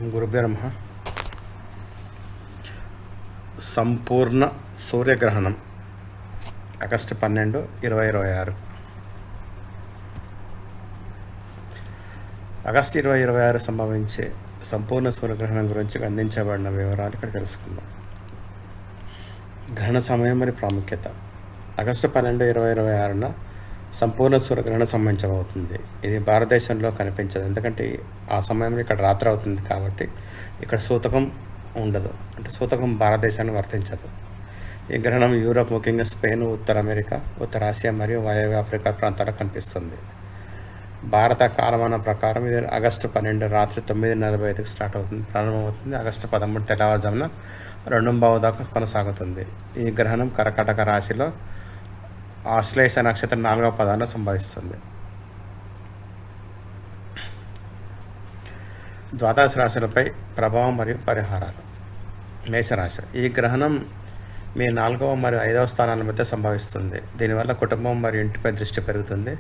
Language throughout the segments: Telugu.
గురుభ్యో నమః. సంపూర్ణ సూర్యగ్రహణం ఆగస్టు 12, 2026. ఆగస్టు 2026 సంభవించే సంపూర్ణ సూర్యగ్రహణం గురించి అందించబడిన వివరాలు ఇక్కడ తెలుసుకుందాం. గ్రహణ సమయం మరియు ప్రాముఖ్యత. ఆగస్టు 12, 2026న సంపూర్ణ సూర్యగ్రహణం సంభవించబోతుంది. ఇది భారతదేశంలో కనిపించదు, ఎందుకంటే ఆ సమయంలో ఇక్కడ రాత్రి అవుతుంది కాబట్టి ఇక్కడ సూతకం ఉండదు, అంటే సూతకం భారతదేశానికి వర్తించదు. ఈ గ్రహణం యూరోప్, ముఖ్యంగా స్పెయిన్, ఉత్తర అమెరికా, ఉత్తర ఆసియా మరియు వాయవ్య ఆఫ్రికా ప్రాంతాల్లో కనిపిస్తుంది. భారత కాలమానం ప్రకారం ఇది ఆగస్టు 12 రాత్రి 9:45కి ప్రారంభమవుతుంది. ఆగస్టు 13 తెల్లవారుజామున 2:15 దాకా కొనసాగుతుంది. ఈ గ్రహణం కర్కాటక రాశిలో ఆశ్లేష నక్షత్రం 4వ పదాన సంభవిస్తుంది. ద్వాదశ రాశులపై ప్రభావం మరియు పరిహారాలు. మేషరాశి. ఈ గ్రహణం మీ 4వ మరియు 5వ స్థానాల మధ్య సంభవిస్తుంది. దీనివల్ల కుటుంబం మరియు ఇంటిపై దృష్టి పెరుగుతుంది.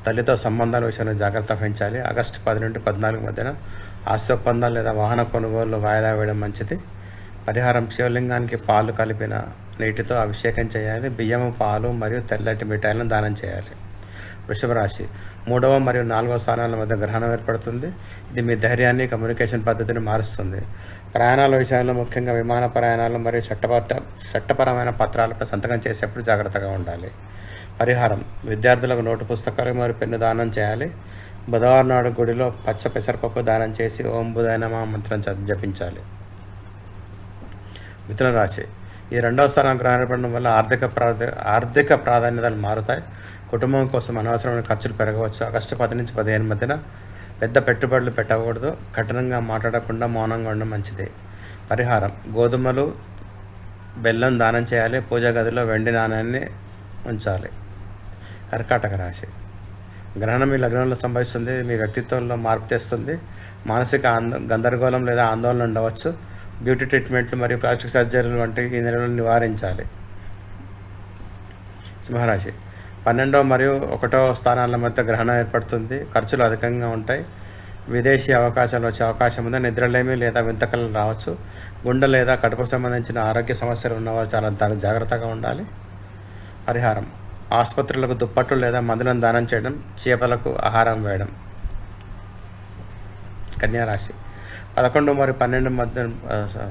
తల్లితో సంబంధాల విషయంలో జాగ్రత్త వహించాలి. ఆగస్టు 10 నుండి 14 మధ్యన ఆస్తి ఒప్పందాలు లేదా వాహన కొనుగోలు వాయిదా వేయడం మంచిది. పరిహారం: శివలింగానికి పాలు కలిపిన నీటితో అభిషేకం చేయాలి. బియ్యము, పాలు మరియు తెల్లటి మిఠాయిలను దానం చేయాలి. వృషభ రాశి. 3వ మరియు 4వ స్థానాల మధ్య గ్రహణం ఏర్పడుతుంది. ఇది మీ ధైర్యాన్ని, కమ్యూనికేషన్ పద్ధతిని మారుస్తుంది. ప్రయాణాల విషయంలో, ముఖ్యంగా విమాన ప్రయాణాలు మరియు చట్టపరమైన పత్రాలపై సంతకం చేసేప్పుడు జాగ్రత్తగా ఉండాలి. పరిహారం: విద్యార్థులకు నోటు పుస్తకాలు మరియు పెన్ను దానం చేయాలి. బుధవారం నాడు గుడిలో పచ్చ పెసరపప్పు దానం చేసి ఓం బుధాయ నమః మంత్రం జపించాలి. మిథున రాశి. ఈ 2వ స్థానం గ్రహణం ఏర్పడడం వల్ల ఆర్థిక ప్రాధాన్యతలు మారుతాయి. కుటుంబం కోసం అనవసరమైన ఖర్చులు పెరగవచ్చు. ఆగస్టు 10 నుంచి 15 మధ్యన పెద్ద పెట్టుబడులు పెట్టకూడదు. కఠినంగా మాట్లాడకుండా మౌనంగా ఉండడం మంచిది. పరిహారం: గోధుమలు, బెల్లం దానం చేయాలి. పూజా గదిలో వెండి నాణ్యాన్ని ఉంచాలి. కర్కాటక రాశి. గ్రహణం మీ లగ్నంలో సంభవిస్తుంది. మీ వ్యక్తిత్వంలో మార్పు తెస్తుంది. మానసిక గందరగోళం లేదా ఆందోళన ఉండవచ్చు. బ్యూటీ ట్రీట్మెంట్లు మరియు ప్లాస్టిక్ సర్జరీలు వంటి ఈ నెలలో నివారించాలి. సింహరాశి. 12వ మరియు 1వ స్థానాల మధ్య గ్రహణం ఏర్పడుతుంది. ఖర్చులు అధికంగా ఉంటాయి. విదేశీ అవకాశాలు వచ్చే అవకాశం ఉంది. నిద్రలేమి లేదా వింతకలు రావచ్చు. గుండె లేదా కడుపుకు సంబంధించిన ఆరోగ్య సమస్యలు ఉన్నవారు చాలా జాగ్రత్తగా ఉండాలి. పరిహారం: ఆసుపత్రులకు దుప్పట్లు లేదా మందులను దానం చేయడం. చేపలకు ఆహారం వేయడం. కన్యారాశి. 11 మరియు 12 మధ్య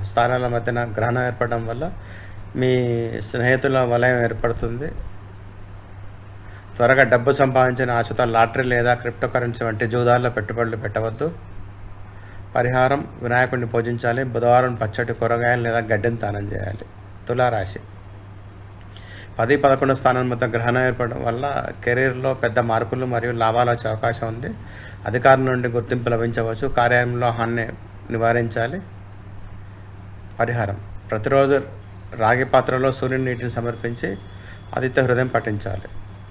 స్థానాల మధ్యన గ్రహణం ఏర్పడడం వల్ల మీ స్నేహితుల వలయం ఏర్పడుతుంది. త్వరగా డబ్బు సంపాదించిన ఆశతో లాటరీ లేదా క్రిప్టోకరెన్సీ వంటి జూదాల్లో పెట్టుబడులు పెట్టవద్దు. పరిహారం: వినాయకుడిని పూజించాలి. బుధవారం పచ్చటి కూరగాయలు లేదా గడ్డిని దానం చేయాలి. తులారాశి. 10, 11 స్థానం మధ్య గ్రహణం ఏర్పడడం వల్ల కెరీర్లో పెద్ద మార్పులు మరియు లాభాలు వచ్చే అవకాశం ఉంది. అధికారుల నుండి గుర్తింపు లభించవచ్చు. కార్యాలయంలో హాన్ని నివారించాలి. పరిహారం: ప్రతిరోజు రాగి పాత్రలో సూర్యుని నీటిని సమర్పించి ఆదిత్య హృదయం పఠించాలి.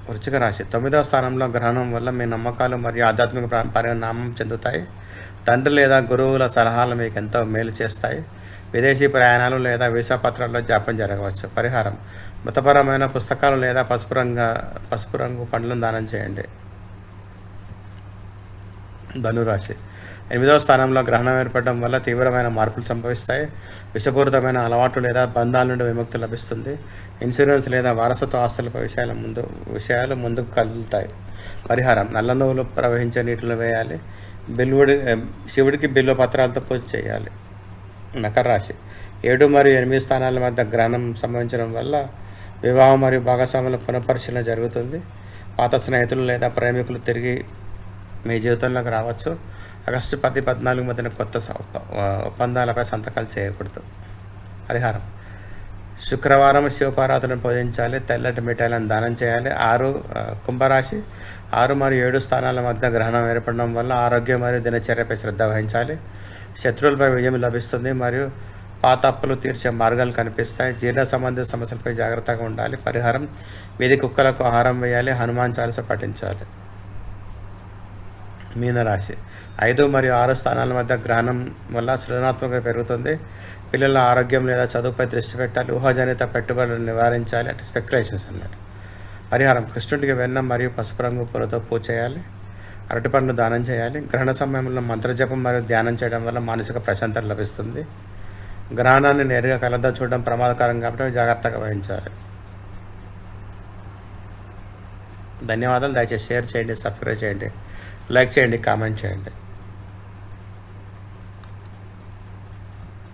వృశ్చిక రాశి. 9వ స్థానంలో గ్రహణం వల్ల మీ నమ్మకాలు మరియు ఆధ్యాత్మిక పరిణామం చెందుతాయి. తండ్రి లేదా గురువుల సలహాలు మీకు ఎంతో మేలు చేస్తాయి. విదేశీ ప్రయాణాలు లేదా వీసా పత్రాల్లో జాప్యం జరగవచ్చు. పరిహారం: మతపరమైన పుస్తకాలు లేదా పసుపు రంగు పండ్లను దానం చేయండి. ధనురాశి. 8వ స్థానంలో గ్రహణం ఏర్పడడం వల్ల తీవ్రమైన మార్పులు సంభవిస్తాయి. విషపూరితమైన అలవాట్లు లేదా బంధాల నుండి విముక్తి లభిస్తుంది. ఇన్సూరెన్స్ లేదా వారసత్వ ఆస్తులపై విషయాలు ముందుకు కదులుతాయి. పరిహారం: నల్ల నువ్వులు ప్రవహించే నీటిలో వేయాలి. శివుడికి బిల్వ పత్రాలతో పూజ చేయాలి. మకర రాశి. 7 మరియు 8 స్థానాల మధ్య గ్రహణం సంభవించడం వల్ల వివాహం మరియు భాగస్వాముల పునఃపరిశీలన జరుగుతుంది. పాత స్నేహితులు లేదా ప్రేమికులు తిరిగి మీ జీవితంలోకి రావచ్చు. ఆగస్టు 10, 14 మధ్యన కొత్త ఒప్పందాలపై సంతకాలు చేయకూడదు. పరిహారం: శుక్రవారం శివపార్వతులను పూజించాలి. తెల్లటి మిఠాయిలను దానం చేయాలి. కుంభరాశి. 6 మరియు 7 స్థానాల మధ్య గ్రహణం ఏర్పడడం వల్ల ఆరోగ్యం మరియు దినచర్యపై శ్రద్ధ వహించాలి. శత్రువులపై విజయం లభిస్తుంది మరియు పాత అప్పులు తీర్చే మార్గాలు కనిపిస్తాయి. జీర్ణ సంబంధిత సమస్యలపై జాగ్రత్తగా ఉండాలి. పరిహారం: వీధి కుక్కలకు ఆహారం వేయాలి. హనుమాన్ చాలీసా పఠించాలి. మీనరాశి. 5 మరియు 6 స్థానాల మధ్య గ్రహణం వల్ల సృజనాత్మకత పెరుగుతుంది. పిల్లల ఆరోగ్యం లేదా చదువుపై దృష్టి పెట్టాలి. ఊహాజనిత పెట్టుబడులను నివారించాలి, అంటే స్పెక్యులేషన్స్ అన్నట్టు. పరిహారం: కృష్ణుడికి వెన్న మరియు పసుపు రంగు పూలతో పూజ చేయాలి. అరటిపండ్లు దానం చేయాలి. గ్రహణ సమయంలో మంత్రజపం మరియు ధ్యానం చేయడం వల్ల మానసిక ప్రశాంతత లభిస్తుంది. గ్రహణాన్ని నేరుగా కళ్ళతో చూడడం ప్రమాదకరం కాబట్టి జాగ్రత్తగా వహించాలి. ధన్యవాదాలు. దయచేసి షేర్ చేయండి, సబ్స్క్రైబ్ చేయండి, లైక్ చేయండి, కామెంట్ చేయండి.